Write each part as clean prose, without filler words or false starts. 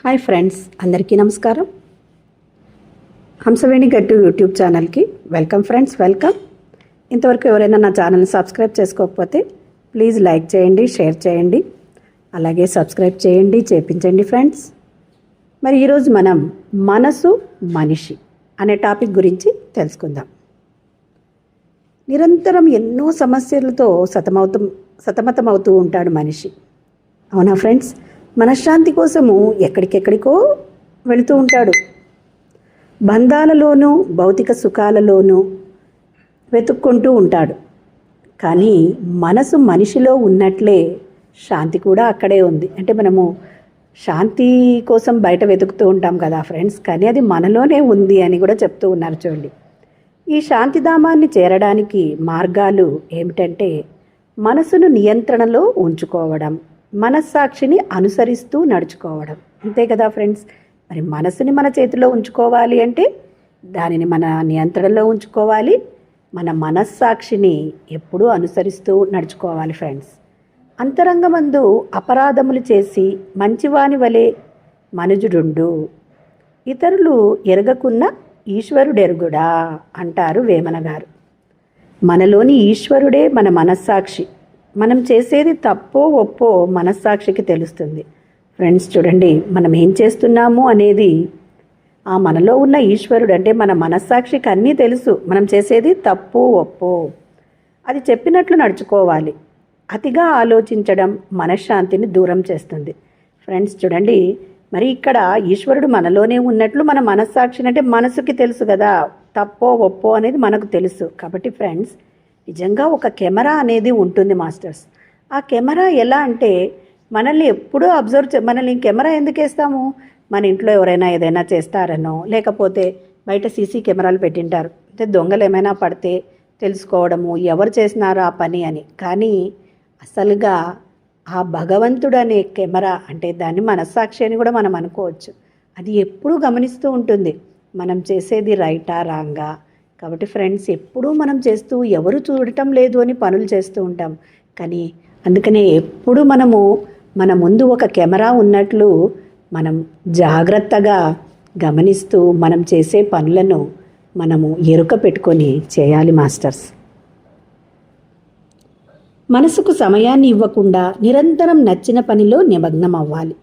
Hi friends, అందరికీ నమస్కారం. హంసవేణి గట్టు యూట్యూబ్ ఛానల్కి వెల్కమ్ ఫ్రెండ్స్, వెల్కమ్. ఇంతవరకు ఎవరైనా నా ఛానల్ని సబ్స్క్రైబ్ చేసుకోకపోతే ప్లీజ్ లైక్ చేయండి, షేర్ చేయండి, అలాగే సబ్స్క్రైబ్ చేయండి, చేపించండి ఫ్రెండ్స్. మరి ఈరోజు మనం మనసు మనిషి అనే టాపిక్ గురించి తెలుసుకుందాం. నిరంతరం ఎన్నో సమస్యలతో సతమతమవుతూ ఉంటాడు మనిషి. అవునా ఫ్రెండ్స్? మనశ్శాంతి కోసము ఎక్కడికెక్కడికో వెళుతూ ఉంటాడు. బంధాలలోనూ భౌతిక సుఖాలలోనూ వెతుక్కుంటూ ఉంటాడు. కానీ మనసు మనిషిలో ఉన్నట్లే శాంతి కూడా అక్కడే ఉంది. అంటే మనము శాంతి కోసం బయట వెతుకుతూ ఉంటాం కదా ఫ్రెండ్స్, కానీ అది మనలోనే ఉంది అని కూడా చెప్తూ ఉన్నారు. చూడండి, ఈ శాంతిధామాన్ని చేరడానికి మార్గాలు ఏమిటంటే మనసును నియంత్రణలో ఉంచుకోవడం, మనస్సాక్షిని అనుసరిస్తూ నడుచుకోవడం. అంతే కదా ఫ్రెండ్స్? మరి మనసుని మన చేతిలో ఉంచుకోవాలి అంటే దానిని మన నియంత్రణలో ఉంచుకోవాలి, మన మనస్సాక్షిని ఎప్పుడూ అనుసరిస్తూ నడుచుకోవాలి ఫ్రెండ్స్. అంతరంగమందు అపరాధములు చేసి మంచివాని వలె మనుజుడుండు, ఇతరులు ఎరగకున్న ఈశ్వరుడెరుగుడా అంటారు వేమన గారు. మనలోని ఈశ్వరుడే మన మనస్సాక్షి. మనం చేసేది తప్పో ఒప్పో మనస్సాక్షికి తెలుస్తుంది ఫ్రెండ్స్. చూడండి, మనం ఏం చేస్తున్నాము అనేది ఆ మనలో ఉన్న ఈశ్వరుడు అంటే మన మనస్సాక్షికి అన్నీ తెలుసు. మనం చేసేది తప్పో ఒప్పో అది చెప్పినట్లు నడుచుకోవాలి. అతిగా ఆలోచించడం మనశ్శాంతిని దూరం చేస్తుంది ఫ్రెండ్స్. చూడండి, మరి ఇక్కడ ఈశ్వరుడు మనలోనే ఉన్నట్లు మన మనస్సాక్షిని అంటే మనసుకి తెలుసు కదా, తప్పో ఒప్పో అనేది మనకు తెలుసు. కాబట్టి ఫ్రెండ్స్, నిజంగా ఒక కెమెరా అనేది ఉంటుంది మాస్టర్స్. ఆ కెమెరా ఎలా అంటే మనల్ని ఎప్పుడూ మనల్ని కెమెరా ఎందుకు వేస్తాము? మన ఇంట్లో ఎవరైనా ఏదైనా చేస్తారనో, లేకపోతే బయట సీసీ కెమెరాలు పెట్టింటారు అంటే దొంగలు ఏమైనా పడితే తెలుసుకోవడము, ఎవరు చేసినారో ఆ పని అని. కానీ అసలుగా ఆ భగవంతుడు అనే కెమెరా అంటే దాన్ని మనస్సాక్షి అని కూడా మనం అనుకోవచ్చు. అది ఎప్పుడూ గమనిస్తూ ఉంటుంది మనం చేసేది రైటా రాంగా. కాబట్టి ఫ్రెండ్స్, ఎప్పుడూ మనం చేస్తూ ఎవరు చూడటం లేదు అని పనులు చేస్తూ ఉంటాం. కానీ అందుకనే ఎప్పుడు మనము మన ముందు ఒక కెమెరా ఉన్నట్లు మనం జాగ్రత్తగా గమనిస్తూ మనం చేసే పనులను మనము ఎరుక పెట్టుకొని చేయాలి మాస్టర్స్. మనసుకు సమయాన్ని ఇవ్వకుండా నిరంతరం నచ్చిన పనిలో నిమగ్నం అవ్వాలి.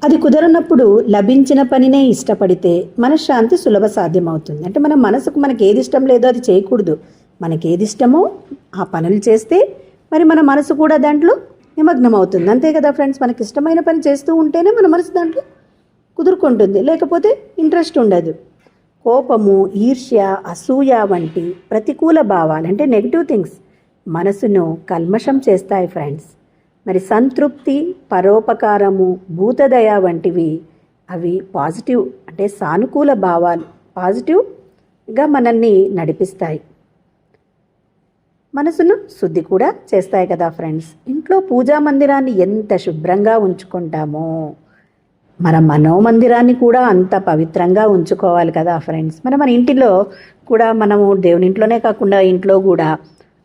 అది కుదరనప్పుడు లభించిన పనినే ఇష్టపడితే మనశ్శాంతి సులభ సాధ్యమవుతుంది. అంటే మన మనసుకు మనకి ఏది ఇష్టం లేదో అది చేయకూడదు. మనకి ఏది ఇష్టమో ఆ పనులు చేస్తే మరి మన మనసు కూడా దాంట్లో నిమగ్నం అవుతుంది. అంతే కదా ఫ్రెండ్స్? మనకి ఇష్టమైన పని చేస్తూ ఉంటేనే మన మనసు దాంట్లో కుదురుకుంటుంది, లేకపోతే ఇంట్రెస్ట్ ఉండదు. కోపము, ఈర్ష్య, అసూయ వంటి ప్రతికూల భావాలు అంటే నెగిటివ్ థింగ్స్ మనసును కల్మషం చేస్తాయి ఫ్రెండ్స్. మరి సంతృప్తి, పరోపకారము, భూతదయ వంటివి అవి పాజిటివ్ అంటే సానుకూల భావాలు, పాజిటివ్గా మనల్ని నడిపిస్తాయి. మనసును శుద్ధి కూడా చేస్తాయి కదా ఫ్రెండ్స్. ఇంట్లో పూజా మందిరాన్ని ఎంత శుభ్రంగా ఉంచుకుంటామో మన మనోమందిరాన్ని కూడా అంత పవిత్రంగా ఉంచుకోవాలి కదా ఫ్రెండ్స్. మన ఇంటిలో కూడా మనము దేవుని ఇంట్లోనే కాకుండా ఇంట్లో కూడా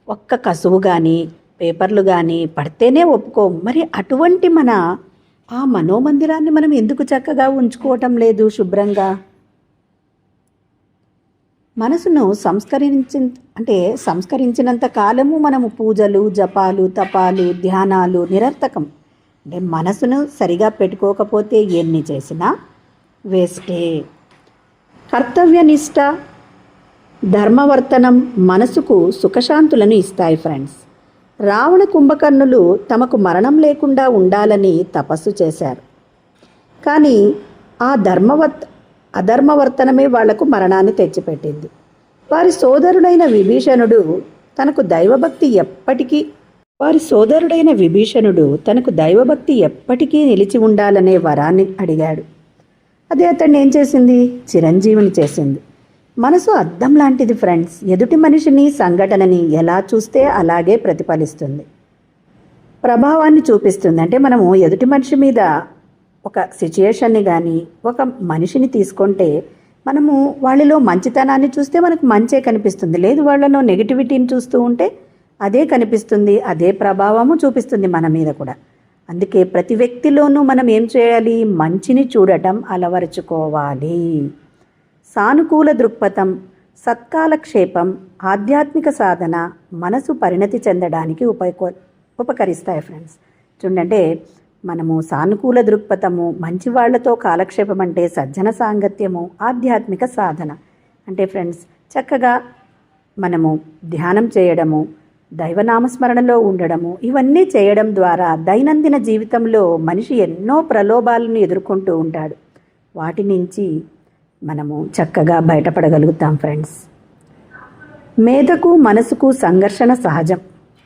ఒక్క కసువు కానీ పేపర్లు కానీ పడితేనే ఒప్పుకోము. మరి అటువంటి మన ఆ మనోమందిరాన్ని మనం ఎందుకు చక్కగా ఉంచుకోవటం లేదు శుభ్రంగా? మనసును సంస్కరించినంత కాలము మనము పూజలు, జపాలు, తపాలు, ధ్యానాలు నిరర్థకం. అంటే మనసును సరిగా పెట్టుకోకపోతే ఎన్ని చేసినా వేస్టే. కర్తవ్యనిష్ట, ధర్మవర్తనం మనసుకు సుఖశాంతులను ఇస్తాయి ఫ్రెండ్స్. రావణ కుంభకర్ణులు తమకు మరణం లేకుండా ఉండాలని తపస్సు చేశారు. కానీ ఆ అధర్మవర్తనమే వాళ్లకు మరణాన్ని తెచ్చిపెట్టింది. వారి సోదరుడైన విభీషణుడు తనకు దైవభక్తి ఎప్పటికీ నిలిచి ఉండాలనే వరాన్ని అడిగాడు. అదే అతన్ని ఏం చేసింది? చిరంజీవిని చేసింది. మనసు అద్దం లాంటిది ఫ్రెండ్స్. ఎదుటి మనిషిని, సంఘటనని ఎలా చూస్తే అలాగే ప్రతిఫలిస్తుంది, ప్రభావాన్ని చూపిస్తుంది. అంటే మనము ఎదుటి మనిషి మీద ఒక సిచ్యుయేషన్ని కానీ ఒక మనిషిని తీసుకుంటే మనము వాళ్ళలో మంచితనాన్ని చూస్తే మనకు మంచే కనిపిస్తుంది. లేదు వాళ్ళలో నెగిటివిటీని చూస్తూ ఉంటే అదే కనిపిస్తుంది, అదే ప్రభావము చూపిస్తుంది మన మీద కూడా. అందుకే ప్రతి వ్యక్తిలోనూ మనం ఏం చేయాలి? మంచిని చూడటం అలవరుచుకోవాలి. సానుకూల దృక్పథం, సత్కాలక్షేపం, ఆధ్యాత్మిక సాధన మనసు పరిణతి చెందడానికి ఉపకరిస్తాయి ఫ్రెండ్స్. చూడండి, మనము సానుకూల దృక్పథము, మంచి వాళ్లతో కాలక్షేపం అంటే సజ్జన సాంగత్యము, ఆధ్యాత్మిక సాధన అంటే ఫ్రెండ్స్ చక్కగా మనము ధ్యానం చేయడము, దైవనామస్మరణలో ఉండడము, ఇవన్నీ చేయడం ద్వారా దైనందిన జీవితంలో మనిషి ఎన్నో ప్రలోభాలను ఎదుర్కొంటూ ఉంటాడు. వాటి నుంచి మనము చక్కగా బయటపడగలుగుతాం ఫ్రెండ్స్. మేధకు మనసుకు సంఘర్షణ సహజం.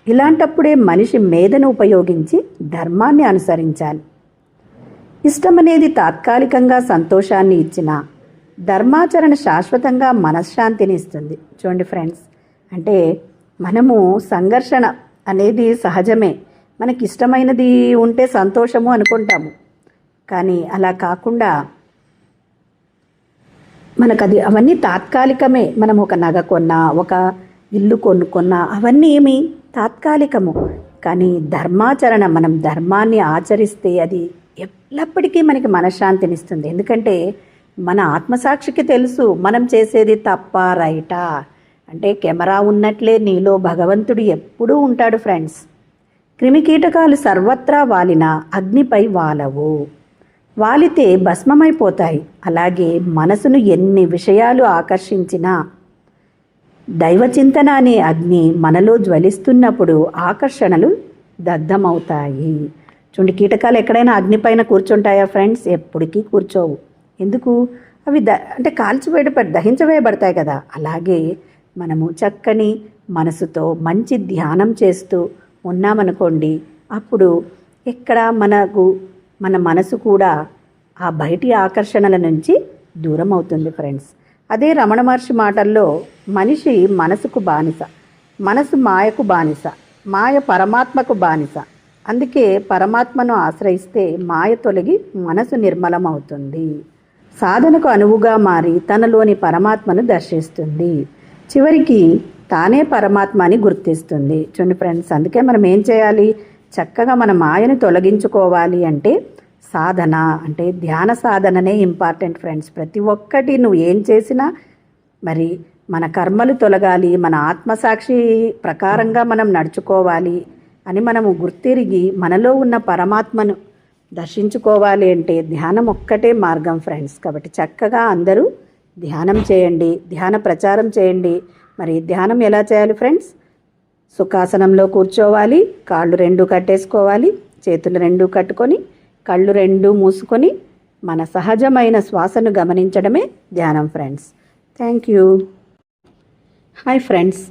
ఇలాంటప్పుడే మనిషి మేధను ఉపయోగించి ధర్మాన్ని అనుసరించాలి. ఇష్టమనేది తాత్కాలికంగా సంతోషాన్ని ఇచ్చిన ధర్మాచరణ శాశ్వతంగా మనశ్శాంతిని ఇస్తుంది. చూడండి ఫ్రెండ్స్, అంటే మనము సంఘర్షణ అనేది సహజమే. మనకి ఇష్టమైనది ఉంటే సంతోషము అనుకుంటాము, కానీ అలా కాకుండా మనకు అవన్నీ తాత్కాలికమే. మనం ఒక నగ కొన్నా, ఒక ఇల్లు కొనుక్కున్నా, అవన్నీ ఏమి తాత్కాలికము. కానీ ధర్మాచరణ, మనం ధర్మాన్ని ఆచరిస్తే అది ఎల్లప్పటికీ మనకి మనశ్శాంతినిస్తుంది. ఎందుకంటే మన ఆత్మసాక్షికి తెలుసు మనం చేసేది తప్ప రైటా. అంటే కెమెరా ఉన్నట్లే నీలో భగవంతుడు ఎప్పుడూ ఉంటాడు ఫ్రెండ్స్. క్రిమికీటకాలు సర్వత్రా వాలినా అగ్నిపై వాలవు, వాలితే భస్మమైపోతాయి. అలాగే మనసును ఎన్ని విషయాలు ఆకర్షించినా దైవచింతన అనే అగ్ని మనలో జ్వలిస్తున్నప్పుడు ఆకర్షణలు దగ్ధమవుతాయి. చూడండి, కీటకాలు ఎక్కడైనా అగ్నిపైన కూర్చుంటాయా ఫ్రెండ్స్? ఎప్పటికీ కూర్చోవు. ఎందుకు? అవి అంటే దహించవేయబడతాయి కదా. అలాగే మనము చక్కని మనసుతో మంచి ధ్యానం చేస్తూ ఉన్నామనుకోండి, అప్పుడు ఎక్కడ మన మనసు కూడా ఆ బయటి ఆకర్షణల నుంచి దూరం అవుతుంది ఫ్రెండ్స్. అదే రమణ మహర్షి మాటల్లో, మనిషి మనసుకు బానిస, మనసు మాయకు బానిస, మాయ పరమాత్మకు బానిస. అందుకే పరమాత్మను ఆశ్రయిస్తే మాయ తొలగి మనసు నిర్మలమవుతుంది. సాధనకు అనువుగా మారి తనలోని పరమాత్మను దర్శిస్తుంది. చివరికి తానే పరమాత్మ అని గుర్తిస్తుంది. చూడండి ఫ్రెండ్స్, అందుకే మనం ఏం చేయాలి? చక్కగా మన మాయను తొలగించుకోవాలి అంటే సాధన, అంటే ధ్యాన సాధననే ఇంపార్టెంట్ ఫ్రెండ్స్. ప్రతి ఒక్కటి నువ్వు ఏం చేసినా మరి మన కర్మలు తొలగాలి, మన ఆత్మసాక్షి ప్రకారంగా మనం నడుచుకోవాలి అని మనము గుర్తిరిగి మనలో ఉన్న పరమాత్మను దర్శించుకోవాలి అంటే ధ్యానం ఒక్కటే మార్గం ఫ్రెండ్స్. కాబట్టి చక్కగా అందరూ ధ్యానం చేయండి, ధ్యాన ప్రచారం చేయండి. మరి ధ్యానం ఎలా చేయాలి ఫ్రెండ్స్? సుఖాసనంలో కూర్చోవాలి, కాళ్ళు రెండు కట్టేసుకోవాలి, చేతులు రెండు కట్టుకొని కళ్ళు రెండు మూసుకొని మన సహజమైన శ్వాసను గమనించడమే ధ్యానం friends. Thank you. Hi friends.